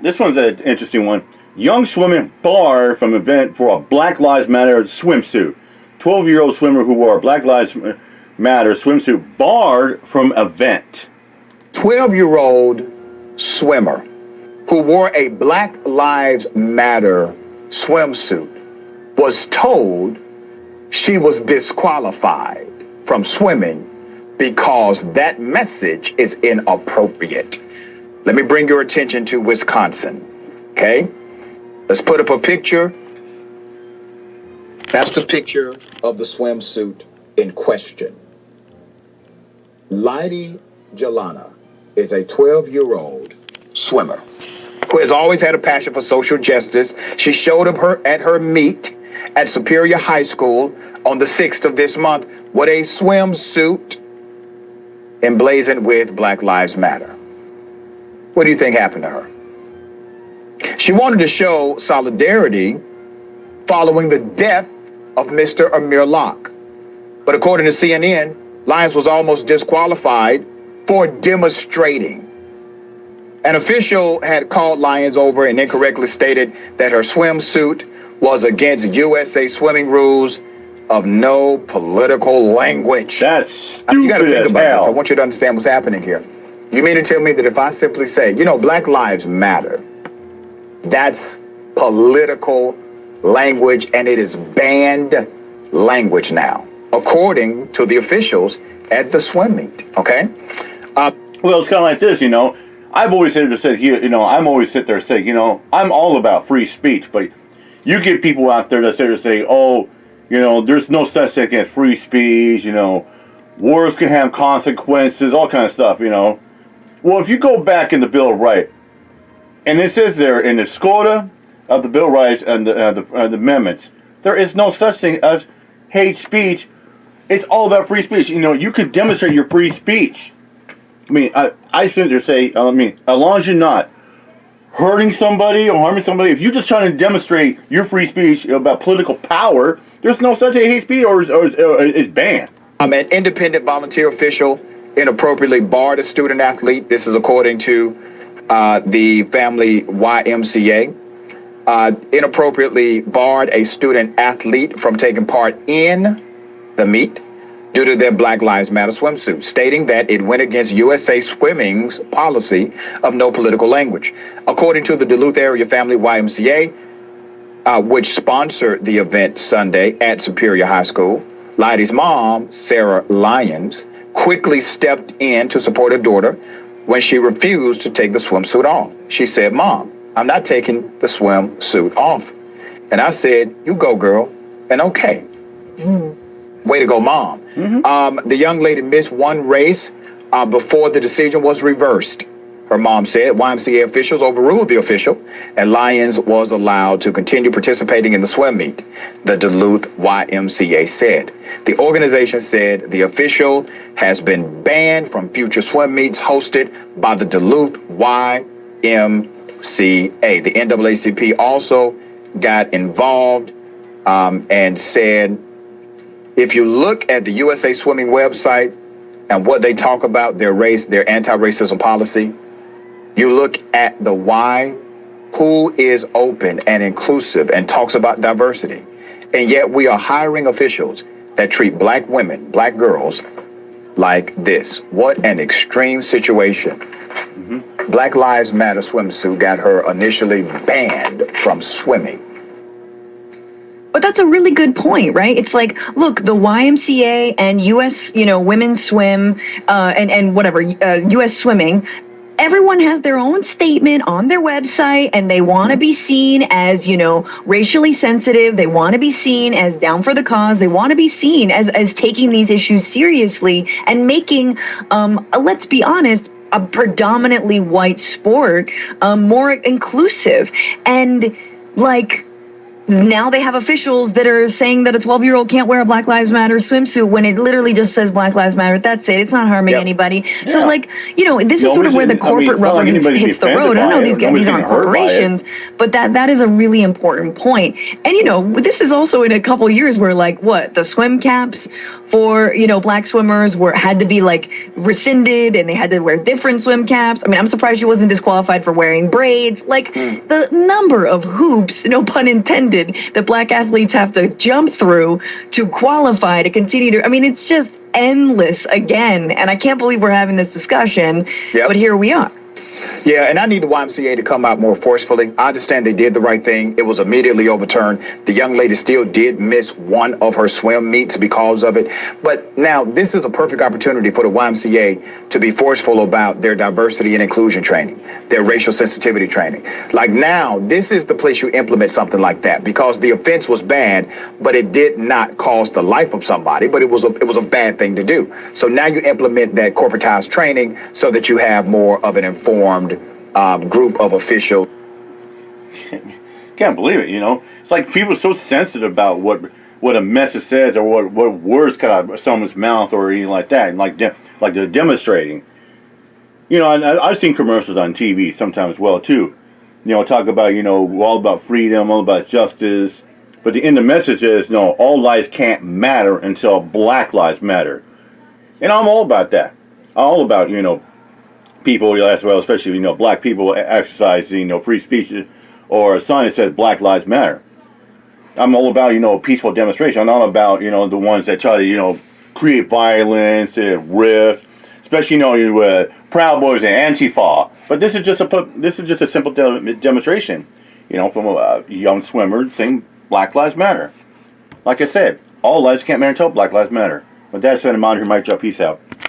This one's an interesting one. Young swimmer barred from event for a Black Lives Matter swimsuit. 12-year-old swimmer who wore a Black Lives Matter swimsuit barred from event. 12-year-old swimmer who wore a Black Lives Matter swimsuit was told she was disqualified from swimming because that message is inappropriate. Let me bring your attention to Wisconsin, okay? Let's put up a picture. That's the picture of the swimsuit in question. Lydie Jelana is a 12-year-old swimmer who has always had a passion for social justice. She showed up at her meet at Superior High School on the 6th of this month with a swimsuit emblazoned with Black Lives Matter. What do you think happened to her? She wanted to show solidarity following the death of Mr. Amir Locke. But according to CNN, Lyons was almost disqualified for demonstrating. An official had called Lyons over and incorrectly stated that her swimsuit was against USA swimming rules of no political language. That's stupid. You got to think about hell. this. I want you to understand what's happening here. You mean to tell me that if I simply say, Black Lives Matter, that's political language and it is banned language now, according to the officials at the swim meet, okay? Well, it's kind of like this, I've always said here, I'm always sit there and say, I'm all about free speech, but you get people out there that say, oh, there's no such thing as free speech, wars can have consequences, all kind of stuff, Well, if you go back in the Bill of Rights, and it says there in the SCOTA of the Bill of Rights and the amendments, there is no such thing as hate speech. It's all about free speech. You could demonstrate your free speech. I sit there and say, as long as you're not hurting somebody or harming somebody, if you're just trying to demonstrate your free speech about political power, there's no such thing as hate speech or it's banned. An independent volunteer official inappropriately barred a student athlete. This is according to the family YMCA. Inappropriately barred a student athlete from taking part in the meet due to their Black Lives Matter swimsuit, stating that it went against USA Swimming's policy of no political language. According to the Duluth area family YMCA, which sponsored the event Sunday at Superior High School, Lydie's mom, Sarah Lyons, quickly stepped in to support her daughter when she refused to take the swimsuit off. She said, "Mom, I'm not taking the swimsuit off." And I said, "You go, girl." And okay. Way to go, Mom. The young lady missed one race before the decision was reversed. Her mom said YMCA officials overruled the official, and Lyons was allowed to continue participating in the swim meet, the Duluth YMCA said. The organization said the official has been banned from future swim meets hosted by the Duluth YMCA. The NAACP also got involved and said, if you look at the USA Swimming website and what they talk about, their anti-racism policy, you look at the Y, who is open and inclusive and talks about diversity. And yet we are hiring officials that treat Black women, Black girls like this. What an extreme situation. Black Lives Matter swimsuit got her initially banned from swimming. But that's a really good point, right? It's like, look, the YMCA and US, Women's Swim, and whatever, US Swimming, everyone has their own statement on their website, and they want to be seen as, racially sensitive. They want to be seen as down for the cause. They want to be seen as taking these issues seriously and making, let's be honest, a predominantly white sport more inclusive. And now they have officials that are saying that a 12-year-old can't wear a Black Lives Matter swimsuit when it literally just says Black Lives Matter. That's it. It's not harming anybody. So, Yeah. like, this is sort of where the corporate it's not rubber like anybody's hits the offended road. I by know it, these or guys, nobody's these aren't getting hurt by it. corporations, but that is a really important point. And, this is also in a couple years where, like, the swim caps for, Black swimmers had to be, like, rescinded, and they had to wear different swim caps. I mean, I'm surprised she wasn't disqualified for wearing braids. Like, the number of hoops, no pun intended, that Black athletes have to jump through to qualify, to continue to, I mean, it's just endless again. And I can't believe we're having this discussion, but here we are. Yeah, and I need the YMCA to come out more forcefully. I understand they did the right thing. It was immediately overturned. The young lady still did miss one of her swim meets because of it. But now this is a perfect opportunity for the YMCA to be forceful about their diversity and inclusion training, their racial sensitivity training. Like, now, this is the place you implement something like that, because the offense was bad, but it did not cost the life of somebody, but it was a bad thing to do. So now you implement that corporatized training so that you have more of an informed group of officials. Can't believe it. It's like people are so sensitive about what a message says, or what words come out of someone's mouth, or anything like that. And like they're demonstrating. And I've seen commercials on TV sometimes as well too. Talk about all about freedom, all about justice, but the end of the message is no, all lives can't matter until Black lives matter. And I'm all about that. I'm all about people as well, especially Black people exercising free speech, or a sign that says Black Lives Matter. I'm all about peaceful demonstration. I'm not about the ones that try to create violence and rift, especially Proud Boys and Antifa. But this is just a simple demonstration, from a young swimmer saying Black Lives Matter. Like I said, all lives can't matter until Black Lives Matter. With that said, I'm out here, Mike Joe. Peace out.